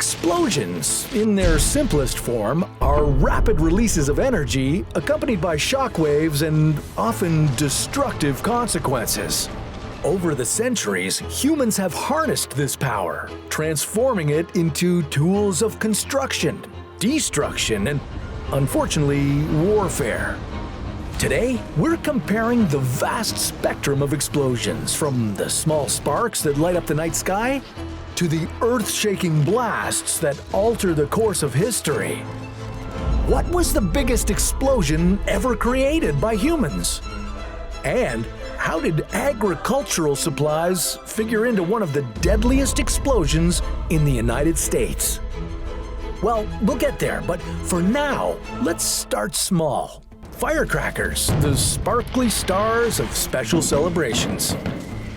Explosions, in their simplest form, are rapid releases of energy accompanied by shock waves and often destructive consequences. Over the centuries, humans have harnessed this power, transforming it into tools of construction, destruction, and, unfortunately, warfare. Today, we're comparing the vast spectrum of explosions, from the small sparks that light up the night sky to the earth-shaking blasts that alter the course of history. What was the biggest explosion ever created by humans? And how did agricultural supplies figure into one of the deadliest explosions in the United States? Well, we'll get there, but for now, let's start small. Firecrackers, the sparkly stars of special celebrations.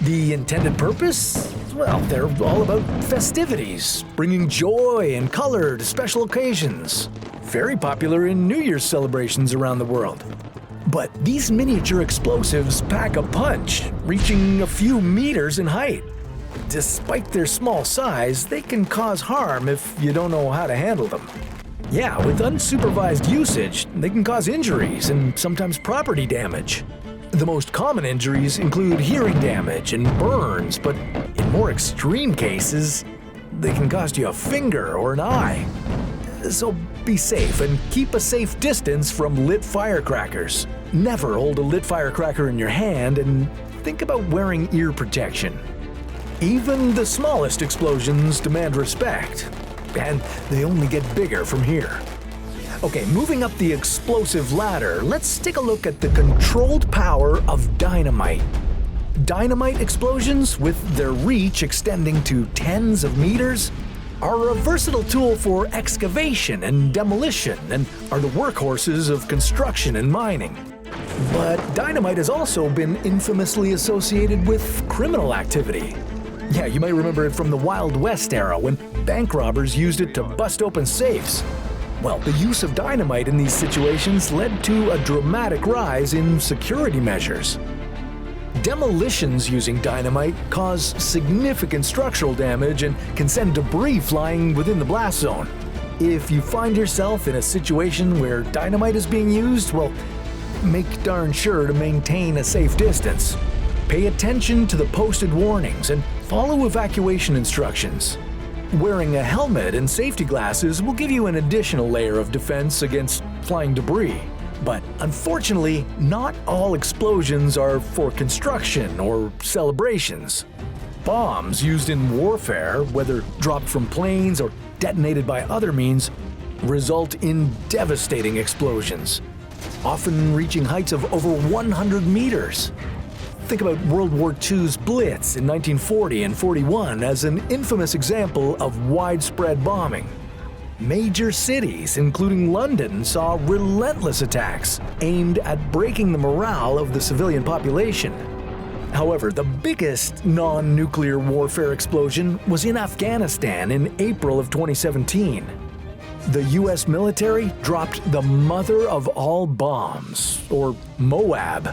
The intended purpose? Well, they're all about festivities, bringing joy and color to special occasions. Very popular in New Year's celebrations around the world. But these miniature explosives pack a punch, reaching a few meters in height. Despite their small size, they can cause harm if you don't know how to handle them. Yeah, with unsupervised usage, they can cause injuries and sometimes property damage. The most common injuries include hearing damage and burns, but in more extreme cases, they can cost you a finger or an eye. So be safe and keep a safe distance from lit firecrackers. Never hold a lit firecracker in your hand, and think about wearing ear protection. Even the smallest explosions demand respect, and they only get bigger from here. Okay, moving up the explosive ladder, let's take a look at the controlled power of dynamite. Dynamite explosions, with their reach extending to tens of meters, are a versatile tool for excavation and demolition and are the workhorses of construction and mining. But dynamite has also been infamously associated with criminal activity. Yeah, you might remember it from the Wild West era when bank robbers used it to bust open safes. Well, the use of dynamite in these situations led to a dramatic rise in security measures. Demolitions using dynamite cause significant structural damage and can send debris flying within the blast zone. If you find yourself in a situation where dynamite is being used, well, make darn sure to maintain a safe distance. Pay attention to the posted warnings and follow evacuation instructions. Wearing a helmet and safety glasses will give you an additional layer of defense against flying debris. But unfortunately, not all explosions are for construction or celebrations. Bombs used in warfare, whether dropped from planes or detonated by other means, result in devastating explosions, often reaching heights of over 100 meters. Think about World War II's Blitz in 1940 and 41 as an infamous example of widespread bombing. Major cities, including London, saw relentless attacks aimed at breaking the morale of the civilian population. However, the biggest non-nuclear warfare explosion was in Afghanistan in April of 2017. The US military dropped the mother of all bombs, or MOAB.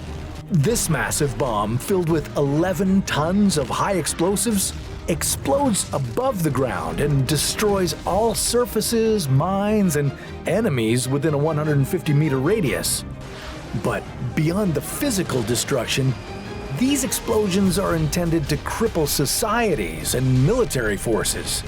This massive bomb, filled with 11 tons of high explosives, explodes above the ground and destroys all surfaces, mines, and enemies within a 150-meter radius. But beyond the physical destruction, these explosions are intended to cripple societies and military forces.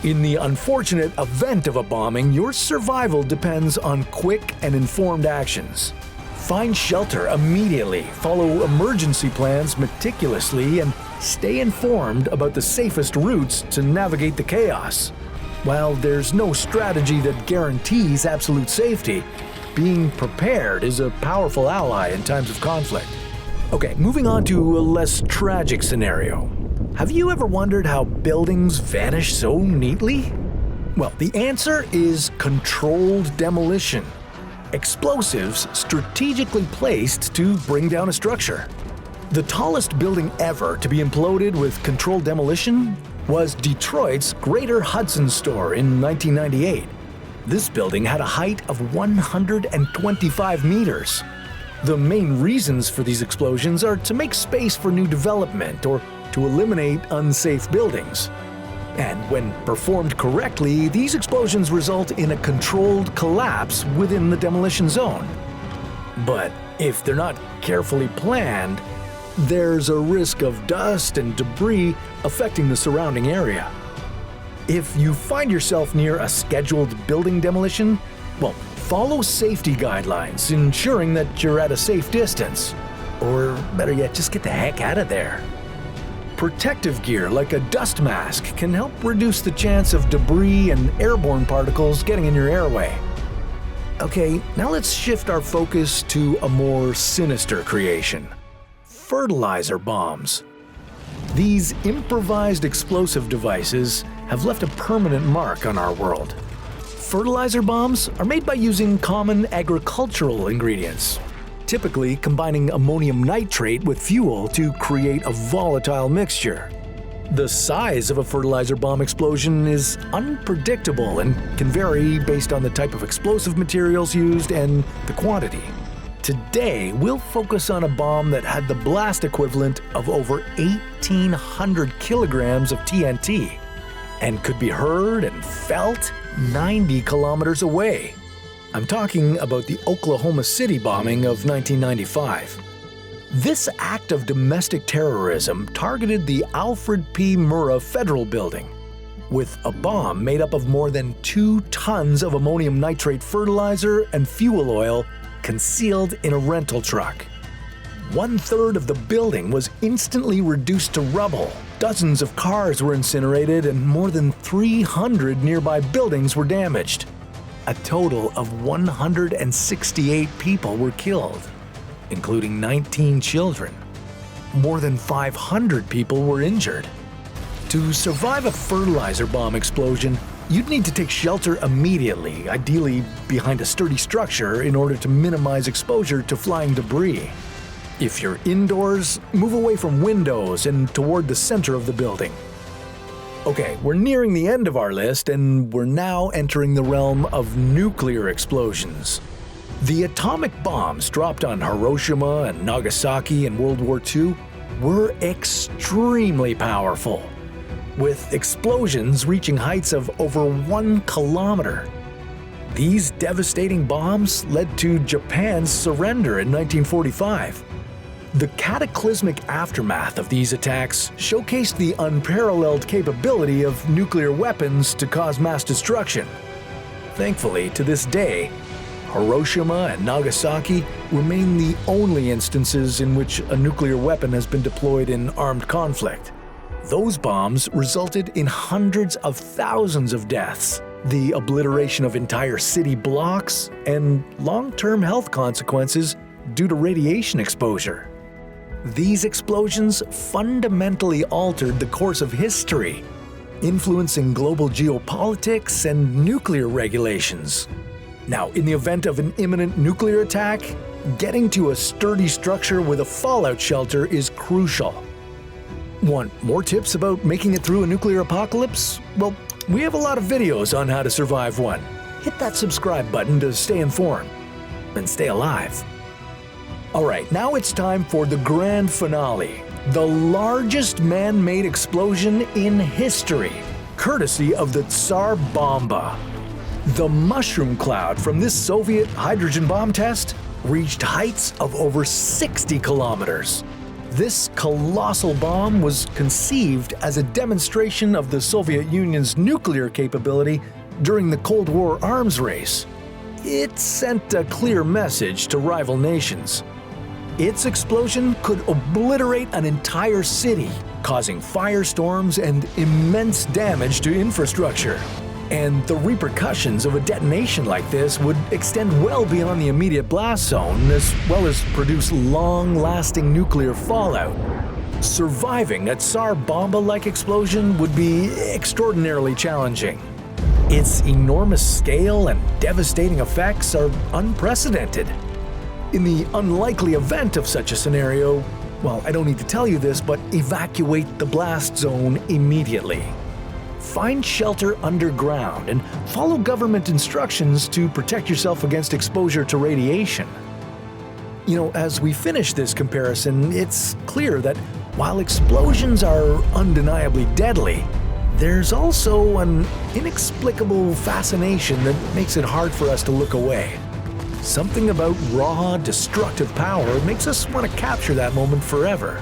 In the unfortunate event of a bombing, your survival depends on quick and informed actions. Find shelter immediately, follow emergency plans meticulously, and stay informed about the safest routes to navigate the chaos. While there's no strategy that guarantees absolute safety, being prepared is a powerful ally in times of conflict. Okay, moving on to a less tragic scenario. Have you ever wondered how buildings vanish so neatly? Well, the answer is controlled demolition. Explosives strategically placed to bring down a structure. The tallest building ever to be imploded with controlled demolition was Detroit's Greater Hudson store in 1998. This building had a height of 125 meters. The main reasons for these explosions are to make space for new development or to eliminate unsafe buildings. And when performed correctly, these explosions result in a controlled collapse within the demolition zone. But if they're not carefully planned, there's a risk of dust and debris affecting the surrounding area. If you find yourself near a scheduled building demolition, well, follow safety guidelines, ensuring that you're at a safe distance. Or better yet, just get the heck out of there. Protective gear like a dust mask can help reduce the chance of debris and airborne particles getting in your airway. Okay, now let's shift our focus to a more sinister creation: fertilizer bombs. These improvised explosive devices have left a permanent mark on our world. Fertilizer bombs are made by using common agricultural ingredients, typically combining ammonium nitrate with fuel to create a volatile mixture. The size of a fertilizer bomb explosion is unpredictable and can vary based on the type of explosive materials used and the quantity. Today, we'll focus on a bomb that had the blast equivalent of over 1,800 kilograms of TNT and could be heard and felt 90 kilometers away. I'm talking about the Oklahoma City bombing of 1995. This act of domestic terrorism targeted the Alfred P. Murrah Federal Building, with a bomb made up of more than 2 tons of ammonium nitrate fertilizer and fuel oil concealed in a rental truck. 1/3 of the building was instantly reduced to rubble. Dozens of cars were incinerated and more than 300 nearby buildings were damaged. A total of 168 people were killed, including 19 children. More than 500 people were injured. To survive a fertilizer bomb explosion, you'd need to take shelter immediately, ideally behind a sturdy structure in order to minimize exposure to flying debris. If you're indoors, move away from windows and toward the center of the building. Okay, we're nearing the end of our list, and we're now entering the realm of nuclear explosions. The atomic bombs dropped on Hiroshima and Nagasaki in World War II were extremely powerful, with explosions reaching heights of over 1 kilometer. These devastating bombs led to Japan's surrender in 1945. The cataclysmic aftermath of these attacks showcased the unparalleled capability of nuclear weapons to cause mass destruction. Thankfully, to this day, Hiroshima and Nagasaki remain the only instances in which a nuclear weapon has been deployed in armed conflict. Those bombs resulted in hundreds of thousands of deaths, the obliteration of entire city blocks, and long-term health consequences due to radiation exposure. These explosions fundamentally altered the course of history, influencing global geopolitics and nuclear regulations. Now, in the event of an imminent nuclear attack, getting to a sturdy structure with a fallout shelter is crucial. Want more tips about making it through a nuclear apocalypse? Well, we have a lot of videos on how to survive one. Hit that subscribe button to stay informed and stay alive. Alright, now it's time for the grand finale, the largest man-made explosion in history, courtesy of the TSAR BOMBA. The mushroom cloud from this Soviet hydrogen bomb test reached heights of over 60 kilometers. This colossal bomb was conceived as a demonstration of the Soviet Union's nuclear capability during the Cold War arms race. It sent a clear message to rival nations. Its explosion could obliterate an entire city, causing firestorms and immense damage to infrastructure. And the repercussions of a detonation like this would extend well beyond the immediate blast zone, as well as produce long-lasting nuclear fallout. Surviving a Tsar Bomba-like explosion would be extraordinarily challenging. Its enormous scale and devastating effects are unprecedented. In the unlikely event of such a scenario, well, I don't need to tell you this, but evacuate the blast zone immediately. Find shelter underground and follow government instructions to protect yourself against exposure to radiation. You know, as we finish this comparison, it's clear that while explosions are undeniably deadly, there's also an inexplicable fascination that makes it hard for us to look away. Something about raw, destructive power makes us want to capture that moment forever.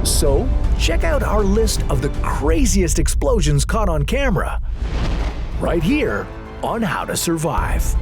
So, check out our list of the craziest explosions caught on camera, right here on How to Survive.